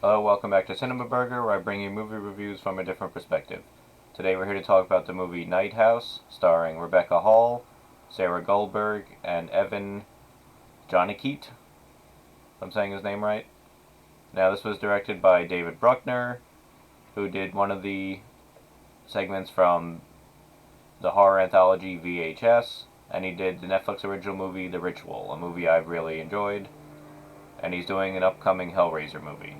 Hello, welcome back to CinemaBurger, where I bring you movie reviews from a different perspective. Today we're here to talk about the movie Night House, starring Rebecca Hall, Sarah Goldberg, and Evan Jonigkeit, if I'm saying his name right. Now, this was directed by David Bruckner, who did one of the segments from the horror anthology VHS, and he did the Netflix original movie The Ritual, a movie I've really enjoyed, and he's doing an upcoming Hellraiser movie.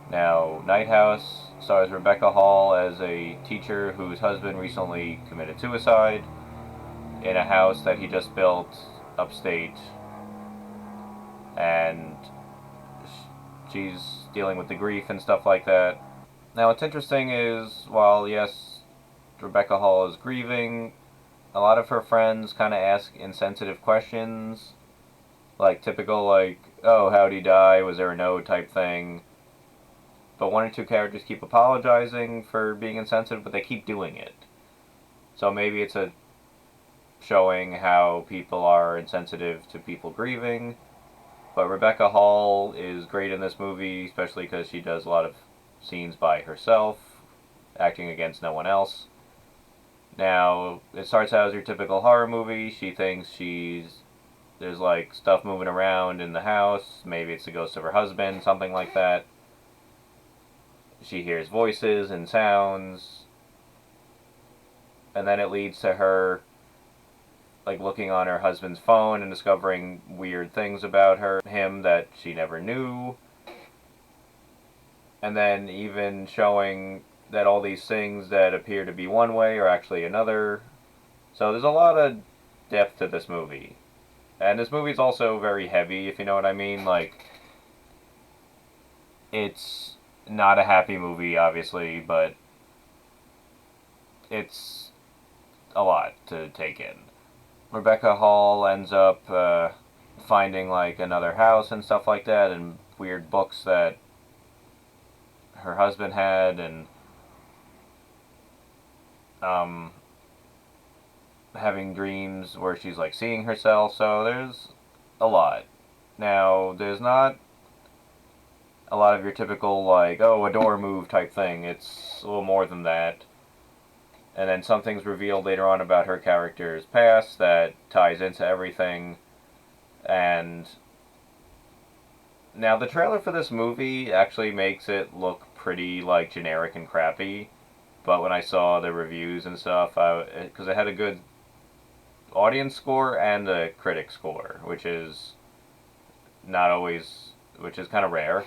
Now, Night House stars Rebecca Hall as a teacher whose husband recently committed suicide in a house that he just built upstate, and she's dealing with the grief and stuff like that. Now, what's interesting is, while yes, Rebecca Hall is grieving, a lot of her friends kind of ask insensitive questions, like typical, like, oh, how'd he die? Was there a note type thing? But one or two characters keep apologizing for being insensitive, but they keep doing it. So maybe it's a showing how people are insensitive to people grieving. But Rebecca Hall is great in this movie, especially because she does a lot of scenes by herself, acting against no one else. Now, it starts out as your typical horror movie. She thinks there's like stuff moving around in the house. Maybe it's the ghost of her husband, something like that. She hears voices and sounds, and then it leads to her like looking on her husband's phone and discovering weird things about him that she never knew, and then even showing that all these things that appear to be one way are actually another. So there's a lot of depth to this movie, and this movie's also very heavy, if you know what I mean. Like, it's not a happy movie, obviously, but it's a lot to take in. Rebecca Hall ends up finding like another house and stuff like that, and weird books that her husband had, and having dreams where she's like seeing herself. So there's a lot. Now, there's not a lot of your typical, like, oh, a door move type thing. It's a little more than that. And then something's revealed later on about her character's past that ties into everything. And now the trailer for this movie actually makes it look pretty, like, generic and crappy. But when I saw the reviews and stuff, because it had a good audience score and a critic score, which is not always, which is kind of rare.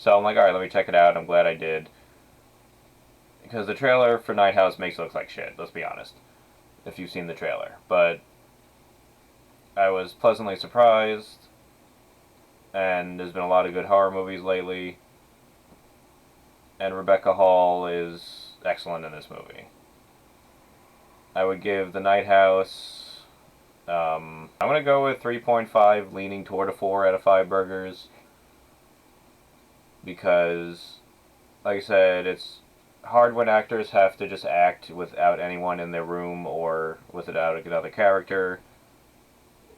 So I'm like, alright, let me check it out. I'm glad I did. Because the trailer for Night House makes it look like shit, let's be honest, if you've seen the trailer. But I was pleasantly surprised, and there's been a lot of good horror movies lately, and Rebecca Hall is excellent in this movie. I would give The Night House, I'm going to go with 3.5, leaning toward a 4 out of 5 burgers. Because, like I said, it's hard when actors have to just act without anyone in their room or without another character.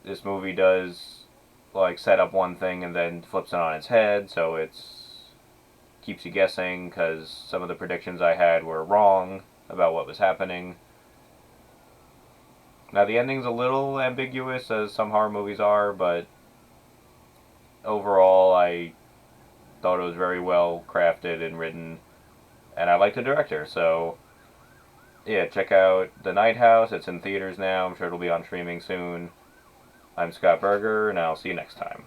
This movie does, like, set up one thing and then flips it on its head, so keeps you guessing, because some of the predictions I had were wrong about what was happening. Now, the ending's a little ambiguous, as some horror movies are, but overall, I thought it was very well crafted and written, and I like the director. So yeah, check out The Night House. It's in theaters now. I'm sure it'll be on streaming soon. I'm Scott Berger, and I'll see you next time.